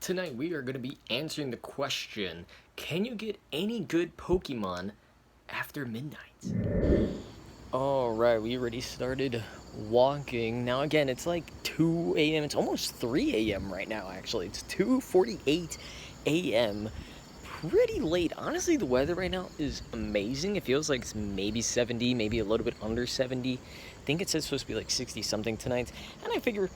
Tonight we are going to be answering the question, can you get any good Pokemon after midnight? Alright, we already started walking. Now again, it's like 2 a.m. It's almost 3 a.m. right now, actually. It's 2:48 a.m. Pretty late. Honestly, the weather right now is amazing. It feels like it's maybe 70, maybe a little bit under 70. I think it says it's supposed to be like 60 something tonight. And I figure,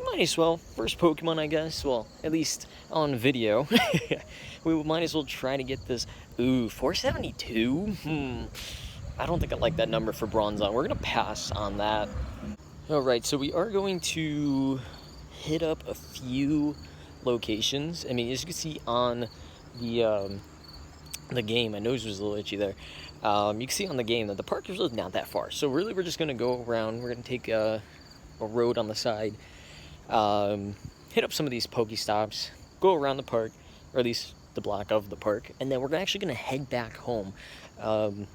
might as well. First Pokemon, I guess. Well, at least on video. We might as well try to get this. Ooh, 472? I don't think I like that number for Bronzong. We're going to pass on that. Alright, so we are going to hit up a few locations. I mean, as you can see on the game, my nose was a little itchy there. You can see on the game that the park is really not that far. So really, we're just going to go around. We're going to take a road on the side. Hit up some of these Pokestops, go around the park, or at least the block of the park, and then we're actually going to head back home.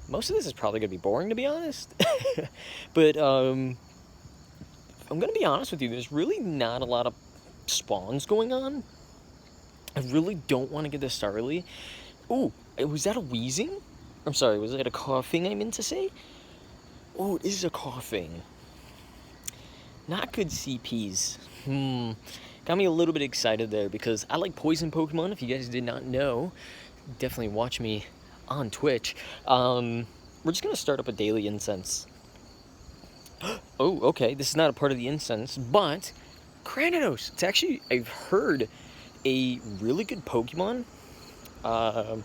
Most of this is probably going to be boring, to be honest. But I'm going to be honest with you, there's really not a lot of spawns going on. I really don't want to get this start early. Ooh, was that a wheezing? I'm sorry, was that a coughing I meant to say? Oh, it is a coughing. Not good CPs. Got me a little bit excited there because I like poison Pokemon. If you guys did not know, definitely watch me on Twitch. We're just going to start up a daily incense. Oh, okay. This is not a part of the incense, but Cranidos. It's actually, I've heard, a really good Pokemon. I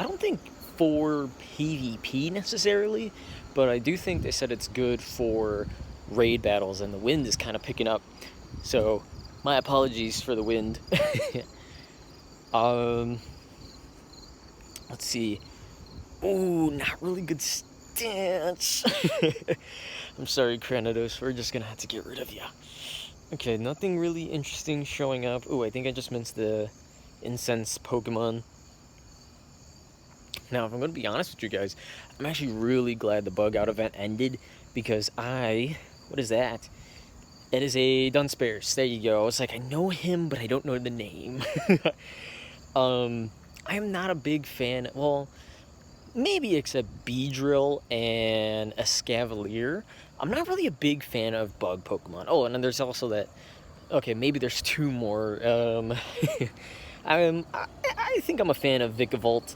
don't think for PvP necessarily, but I do think they said it's good for raid battles, and the wind is kind of picking up. So, my apologies for the wind. Let's see. Ooh, not really good stance. I'm sorry, Cranidos. We're just gonna have to get rid of you. Okay, nothing really interesting showing up. Ooh, I think I just missed the incense Pokemon. Now, if I'm gonna be honest with you guys, I'm actually really glad the bug out event ended because what is that? It is a Dunsparce. There you go. It's like, I know him, but I don't know the name. I am not a big fan. Well, maybe except Beedrill and Escavalier. I'm not really a big fan of bug Pokemon. Oh, and then there's also that. Okay, maybe there's two more. I think I'm a fan of Vikavolt,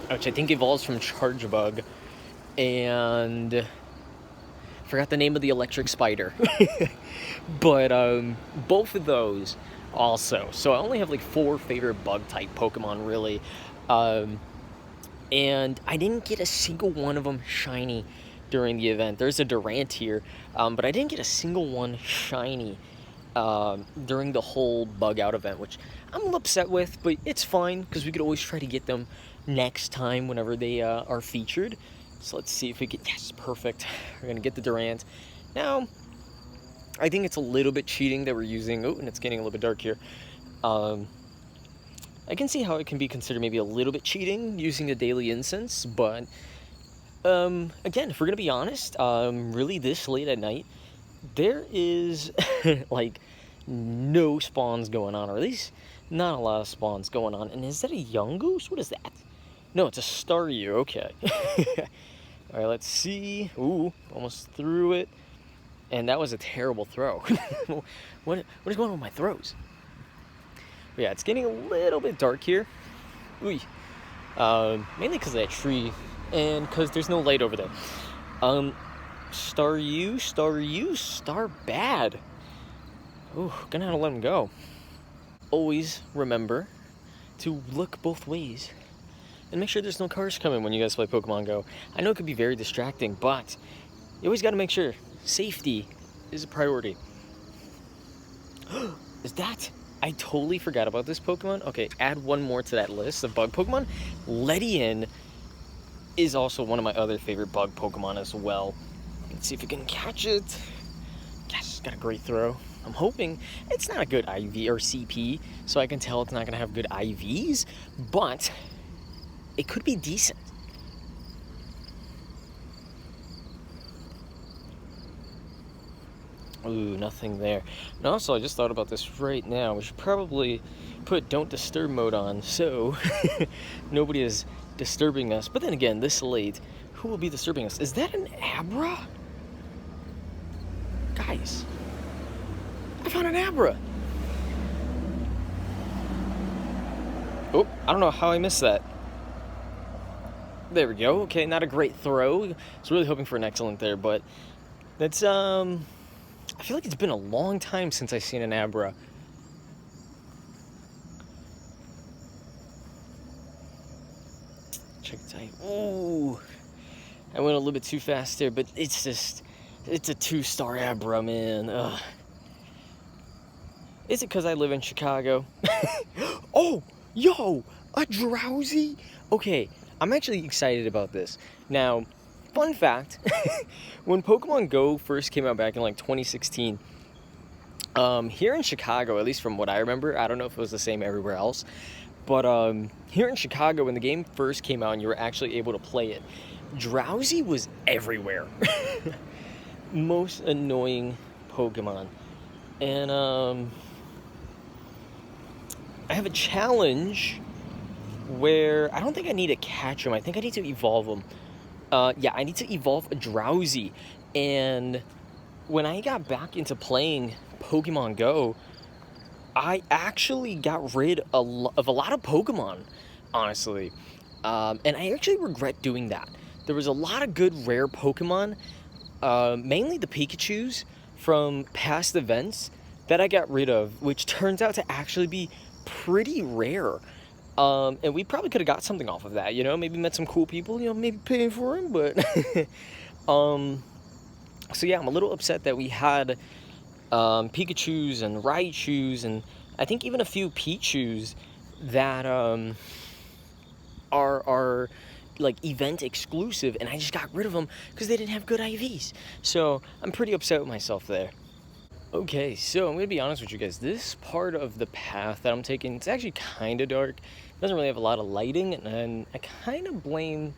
which I think evolves from Chargebug, and forgot the name of the electric spider. But both of those also. So I only have like 4 favorite bug type Pokemon really. And I didn't get a single one of them shiny during the event. There's a Durant here, but I didn't get a single one shiny during the whole bug out event, which I'm a little upset with, but it's fine because we could always try to get them next time whenever they are featured. So let's see if we get, yes, perfect. We're going to get the Durant. Now, I think it's a little bit cheating that we're using, oh, and it's getting a little bit dark here. I can see how it can be considered maybe a little bit cheating using the daily incense, but again, if we're going to be honest, really this late at night, there is like no spawns going on, or at least not a lot of spawns going on. And is that a Yungoos? What is that? No, it's a Staryu, okay. Alright, let's see. Ooh, almost threw it. And that was a terrible throw. What is going on with my throws? But yeah, it's getting a little bit dark here. Ooh. Mainly because of that tree, and because there's no light over there. Staryu, Star bad. Ooh, gonna have to let him go. Always remember to look both ways and make sure there's no cars coming when you guys play Pokemon Go. I know it could be very distracting, but you always got to make sure safety is a priority. Is that? I totally forgot about this Pokemon. Okay, add one more to that list of bug Pokemon. Ledian is also one of my other favorite bug Pokemon as well. Let's see if we can catch it. Yes, got a great throw. I'm hoping it's not a good IV or CP, so I can tell it's not going to have good IVs, but it could be decent. Ooh, nothing there. And also, I just thought about this right now. We should probably put don't disturb mode on so nobody is disturbing us. But then again, this late, who will be disturbing us? Is that an Abra? Guys, I found an Abra. Oh, I don't know how I missed that. There we go. Okay, not a great throw. I was really hoping for an excellent there, but that's, I feel like it's been a long time since I've seen an Abra. Check it out. Ooh, I went a little bit too fast there, but it's just, it's a 2-star Abra, man. Ugh. Is it because I live in Chicago? Oh, yo, a Drowsy? Okay, I'm actually excited about this. Now, fun fact, when Pokemon Go first came out back in like 2016, here in Chicago, at least from what I remember, I don't know if it was the same everywhere else, but here in Chicago, when the game first came out and you were actually able to play it, Drowsy was everywhere. Most annoying Pokemon. And I have a challenge where I don't think I need to catch them. I think I need to evolve them. Yeah, I need to evolve a Drowsy. And when I got back into playing Pokemon Go, I actually got rid of a lot of Pokemon, honestly. And I actually regret doing that. There was a lot of good rare Pokemon, mainly the Pikachus from past events that I got rid of, which turns out to actually be pretty rare. And we probably could have got something off of that, you know, maybe met some cool people, you know, maybe paying for them, but so yeah, I'm a little upset that we had Pikachus and Raichus and I think even a few Pichus that are like event exclusive, and I just got rid of them because they didn't have good IVs. So I'm pretty upset with myself there. Okay, so I'm gonna be honest with you guys. This part of the path that I'm taking, it's actually kind of dark. It doesn't really have a lot of lighting, and I kind of blame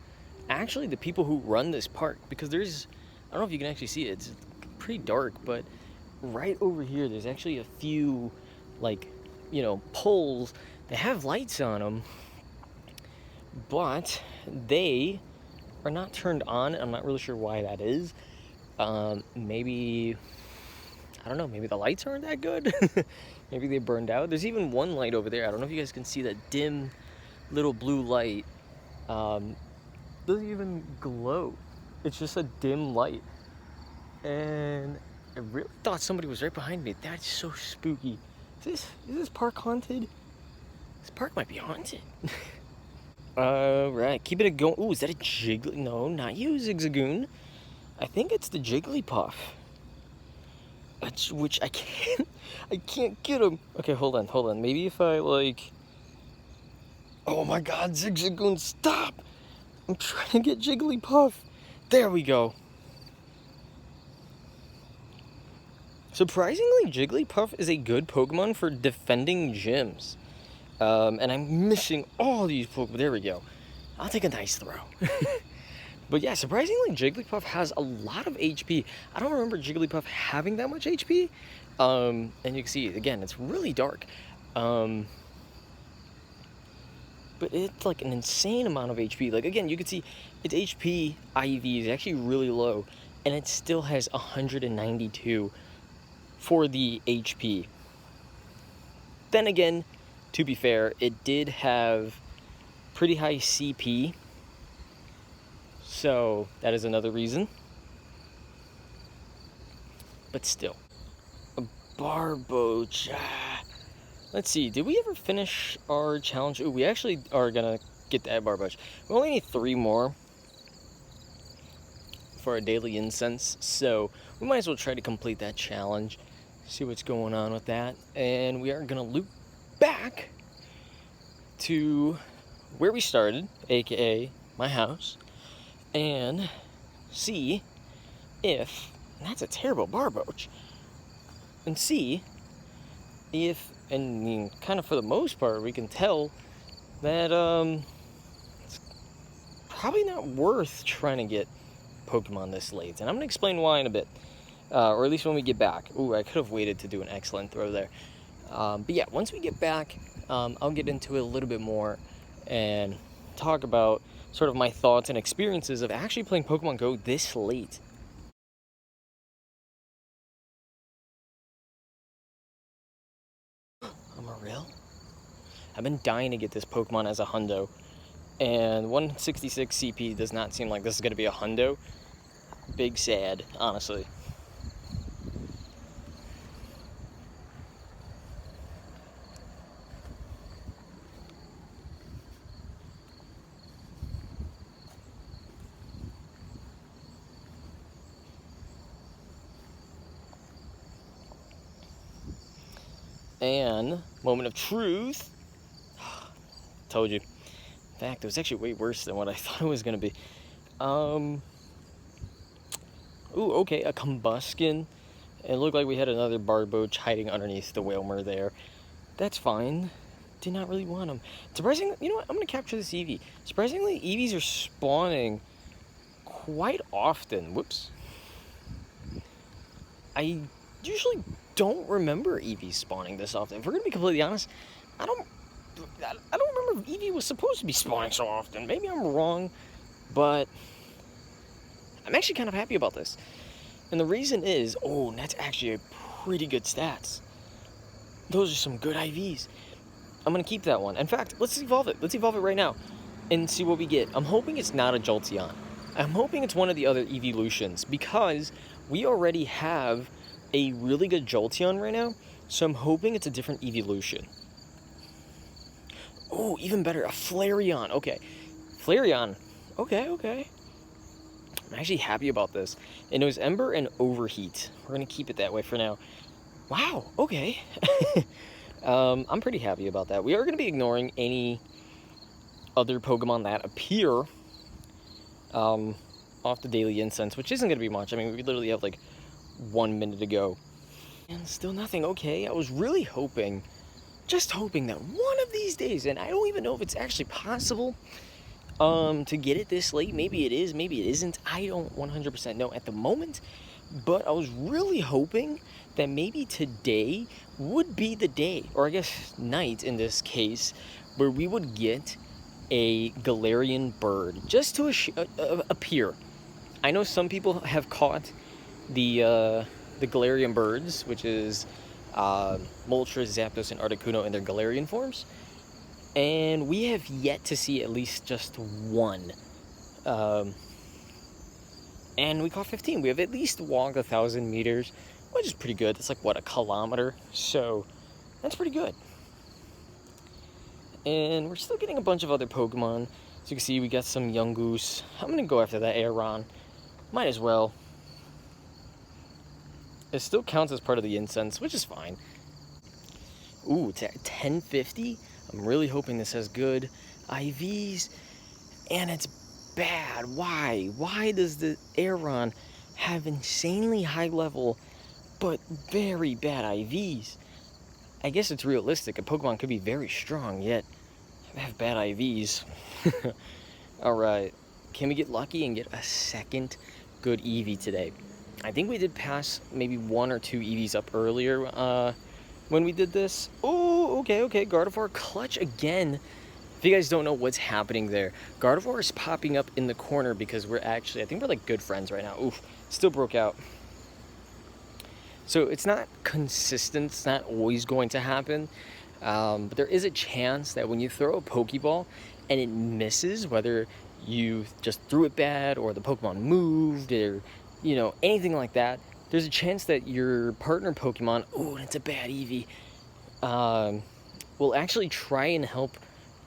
actually the people who run this park, because there's, I don't know if you can actually see it, it's pretty dark, but right over here there's actually a few like, you know, poles that have lights on them, but they are not turned on. I'm not really sure why that is. Maybe, I don't know, maybe the lights aren't that good. Maybe they burned out. There's even one light over there. I don't know if you guys can see that dim little blue light. Doesn't even glow. It's just a dim light. And I really thought somebody was right behind me. That's so spooky. Is this park haunted? This park might be haunted. Alright, keeping it going. Ooh, is that a Jiggly? No, not you, Zigzagoon. I think it's the Jigglypuff. Which I can't get him. Okay, hold on. Maybe if I, like... Oh my god, Zigzagoon, stop! I'm trying to get Jigglypuff. There we go. Surprisingly, Jigglypuff is a good Pokemon for defending gyms. And I'm missing all these Pokemon. There we go. I'll take a nice throw. But yeah, surprisingly, Jigglypuff has a lot of HP. I don't remember Jigglypuff having that much HP. And you can see, again, it's really dark. But it's like an insane amount of HP. Like, again, you can see its HP IV is actually really low. And it still has 192 for the HP. Then again, to be fair, it did have pretty high CP. So that is another reason. But still. A Barboach. Let's see, did we ever finish our challenge? Ooh, we actually are gonna get that Barboach. We only need 3 more for our daily incense, so we might as well try to complete that challenge. See what's going on with that. And we are gonna loop back to where we started, aka my house, and see if, and that's a terrible Barboach, and see if, and I mean, kind of for the most part, we can tell that it's probably not worth trying to get Pokemon this late. And I'm going to explain why in a bit. or at least when we get back. Ooh, I could have waited to do an excellent throw there. But yeah, once we get back, I'll get into it a little bit more and talk about sort of my thoughts and experiences of actually playing Pokemon Go this late. I'm a real? I've been dying to get this Pokemon as a hundo, and 166 CP does not seem like this is going to be a hundo. Big sad, honestly. And moment of truth. Told you. In fact, it was actually way worse than what I thought it was gonna be. Ooh, okay, a Combuskin. It looked like we had another Barboach hiding underneath the Whalmer there. That's fine. Did not really want him. Surprisingly, you know what? I'm gonna capture this Eevee. Surprisingly, Eevees are spawning quite often. Whoops. I usually don't remember Eevee spawning this often. If we're gonna be completely honest, I don't remember if Eevee was supposed to be spawning so often. Maybe I'm wrong, but I'm actually kind of happy about this. And the reason is, oh, that's actually a pretty good stats. Those are some good IVs. I'm gonna keep that one. In fact, let's evolve it. Let's evolve it right now and see what we get. I'm hoping it's not a Jolteon. I'm hoping it's one of the other evolutions because we already have a really good Jolteon right now, so I'm hoping it's a different evolution. Oh, even better, a Flareon. Okay, Flareon. Okay. I'm actually happy about this. And it was Ember and Overheat. We're gonna keep it that way for now. Wow, okay. I'm pretty happy about that. We are gonna be ignoring any other Pokemon that appear off the daily incense, which isn't gonna be much. I mean, we literally have like 1 minute to go. And still nothing. Okay, I was really hoping, just hoping that one of these days, and I don't even know if it's actually possible, to get it this late. Maybe it is, maybe it isn't. I don't 100% know at the moment, but I was really hoping that maybe today would be the day, or I guess night in this case, where we would get a Galarian bird just to appear. I know some people have caught the Galarian birds, which is Moltres, Zapdos, and Articuno in their Galarian forms. And we have yet to see at least just one. And we caught 15. We have at least walked 1,000 meters, which is pretty good. It's like, what, a kilometer? So, that's pretty good. And we're still getting a bunch of other Pokemon. As you can see, we got some Yungoos. I'm going to go after that Aeron. Might as well. It still counts as part of the incense, which is fine. Ooh, it's at 1050. I'm really hoping this has good IVs. And it's bad. Why? Why does the Aeron have insanely high level, but very bad IVs? I guess it's realistic. A Pokemon could be very strong, yet have bad IVs. Alright. Can we get lucky and get a second good Eevee today? I think we did pass maybe 1 or 2 Eevees up earlier when we did this. Oh, okay. Gardevoir clutch again. If you guys don't know what's happening there, Gardevoir is popping up in the corner because we're actually, I think we're like good friends right now. Oof, still broke out. So it's not consistent, it's not always going to happen. But there is a chance that when you throw a Pokeball and it misses, whether you just threw it bad or the Pokemon moved or, you know, anything like that, there's a chance that your partner Pokemon, oh, it's a bad Eevee, will actually try and help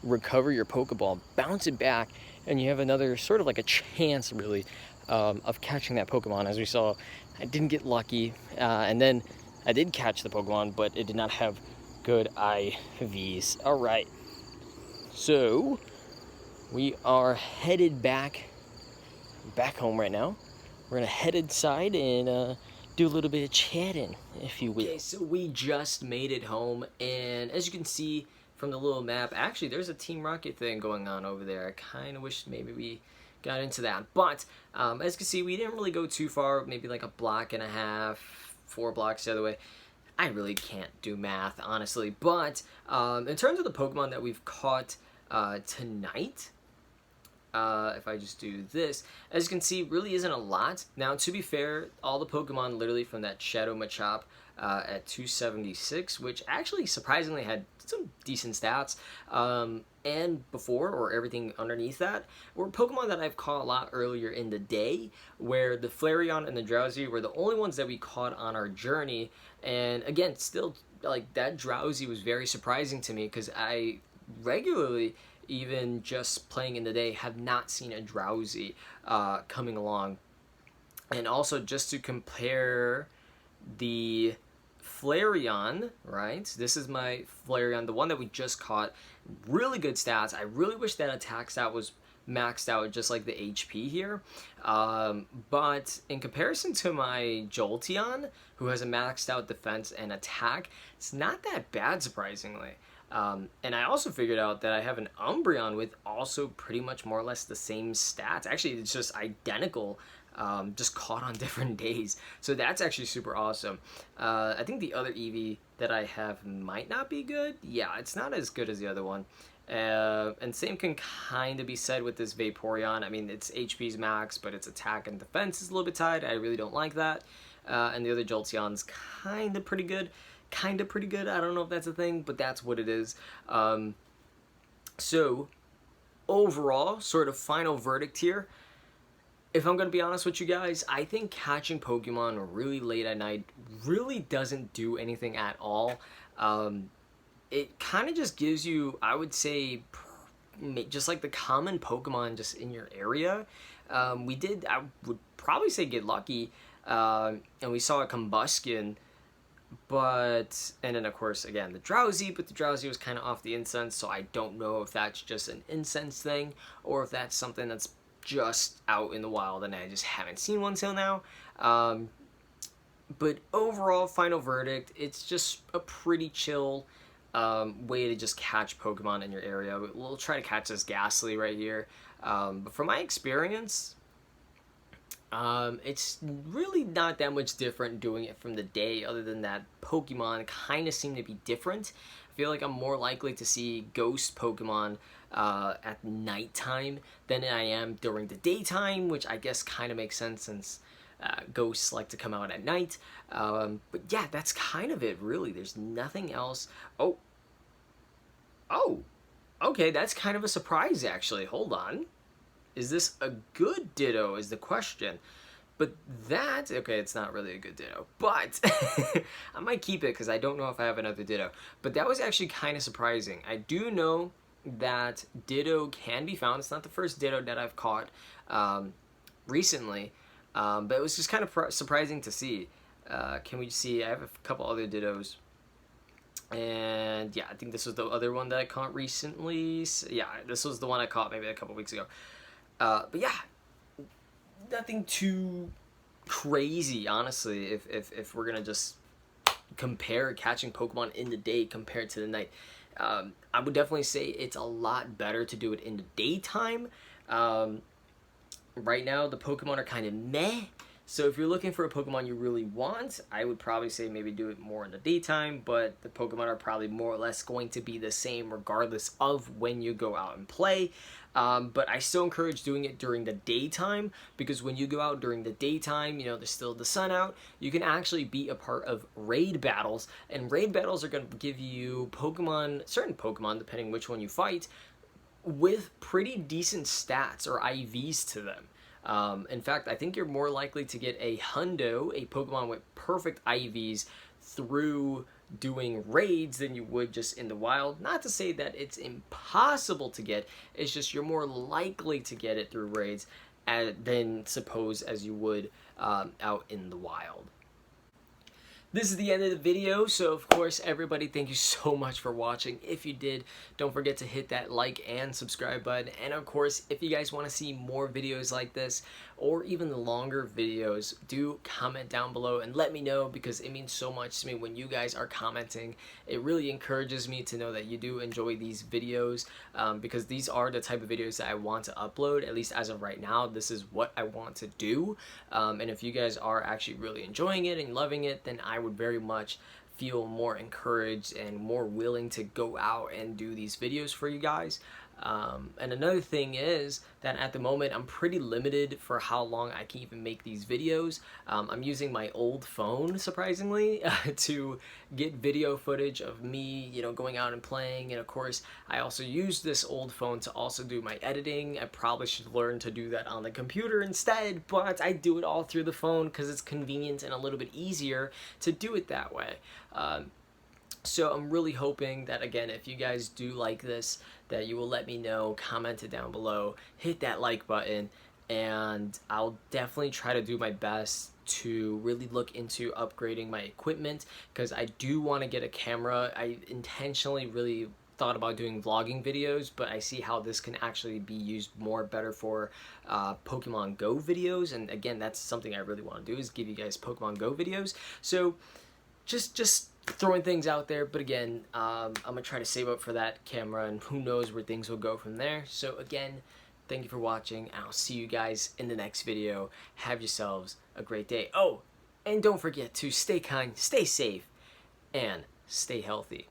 recover your Pokeball, bounce it back, and you have another sort of like a chance, really, of catching that Pokemon. As we saw, I didn't get lucky, and then I did catch the Pokemon, but it did not have good IVs. All right, so we are headed back home right now. We're gonna head inside and do a little bit of chatting, if you will. Okay, so we just made it home, and as you can see from the little map, actually there's a Team Rocket thing going on over there. I kind of wish maybe we got into that. But as you can see, we didn't really go too far, maybe like a block and a half, 4 blocks the other way. I really can't do math, honestly. But in terms of the Pokemon that we've caught tonight, if I just do this, as you can see, really isn't a lot. Now, to be fair, all the Pokemon literally from that Shadow Machop at 276, which actually surprisingly had some decent stats, and before, or everything underneath that, were Pokemon that I've caught a lot earlier in the day, where the Flareon and the Drowsy were the only ones that we caught on our journey. And again, still, like, that Drowsy was very surprising to me, because I regularly, even just playing in the day, have not seen a Drowsy coming along. And also, just to compare the Flareon, right? This is my Flareon, the one that we just caught. Really good stats. I really wish that attack stat was maxed out just like the HP here. But in comparison to my Jolteon, who has a maxed out defense and attack, it's not that bad, surprisingly. And I also figured out that I have an Umbreon with also pretty much more or less the same stats. Actually, it's just identical, just caught on different days. So that's actually super awesome. I think the other Eevee that I have might not be good. Yeah, it's not as good as the other one. And same can kind of be said with this Vaporeon. I mean, its HP's max, but its attack and defense is a little bit tied. I really don't like that. And the other Jolteon's kind of pretty good. I don't know if that's a thing, but that's what it is. So overall, sort of final verdict here, if I'm going to be honest with you guys, I think catching Pokemon really late at night really doesn't do anything at all. It kind of just gives you, I would say, just like the common Pokemon just in your area. I would probably say get lucky, and we saw a Combustion. But, and then of course, again, the Drowsy, but the Drowsy was kind of off the incense, so I don't know if that's just an incense thing, or if that's something that's just out in the wild and I just haven't seen one till now. But overall, final verdict, it's just a pretty chill way to just catch Pokemon in your area. We'll try to catch this Ghastly right here. But from my experience, it's really not that much different doing it from the day, other than that Pokemon kind of seem to be different. I feel like I'm more likely to see ghost Pokemon at nighttime than I am during the daytime, which I guess kind of makes sense since ghosts like to come out at night. But yeah, that's kind of it, really. There's nothing else. Oh, okay, that's kind of a surprise, actually. Hold on. Is this a good Ditto is the question. But that, okay, it's not really a good Ditto, but I might keep it because I don't know if I have another Ditto. But that was actually kind of surprising. I do know that Ditto can be found. It's not the first Ditto that I've caught recently, but it was just kind of surprising to see. Can we see? I have a couple other Dittos. And yeah, I think this was the other one that I caught recently. So, yeah, this was the one I caught maybe a couple weeks ago. But yeah, nothing too crazy, honestly, if we're gonna just compare catching Pokemon in the day compared to the night. I would definitely say it's a lot better to do it in the daytime. Right now, the Pokemon are kind of meh. So if you're looking for a Pokemon you really want, I would probably say maybe do it more in the daytime, but the Pokemon are probably more or less going to be the same regardless of when you go out and play. But I still encourage doing it during the daytime, because when you go out during the daytime, you know, there's still the sun out, you can actually be a part of raid battles, and raid battles are going to give you Pokemon, certain Pokemon, depending which one you fight, with pretty decent stats or IVs to them. In fact, I think you're more likely to get a Hundo, a Pokemon with perfect IVs, through doing raids than you would just in the wild. Not to say that it's impossible to get, it's just you're more likely to get it through raids than suppose as you would out in the wild. This is the end of the video, so of course, everybody, thank you so much for watching. If you did, don't forget to hit that like and subscribe button. And of course, if you guys want to see more videos like this, or even the longer videos, do comment down below and let me know, because it means so much to me when you guys are commenting. It really encourages me to know that you do enjoy these videos, because these are the type of videos that I want to upload. At least as of right now, this is what I want to do. And if you guys are actually really enjoying it and loving it, then I would very much feel more encouraged and more willing to go out and do these videos for you guys. And another thing is that at the moment I'm pretty limited for how long I can even make these videos. I'm using my old phone, surprisingly, to get video footage of me, you know, going out and playing. And of course, I also use this old phone to also do my editing. I probably should learn to do that on the computer instead, but I do it all through the phone because it's convenient and a little bit easier to do it that way. So I'm really hoping that, again, if you guys do like this, that you will let me know, comment it down below, hit that like button, and I'll definitely try to do my best to really look into upgrading my equipment, because I do want to get a camera. I intentionally really thought about doing vlogging videos, but I see how this can actually be used better for Pokemon Go videos, and again, that's something I really want to do, is give you guys Pokemon Go videos. So just throwing things out there, but again, I'm gonna try to save up for that camera, and who knows where things will go from there. So again, thank you for watching, and I'll see you guys in the next video. Have yourselves a great day. Oh, and don't forget to stay kind, stay safe, and stay healthy.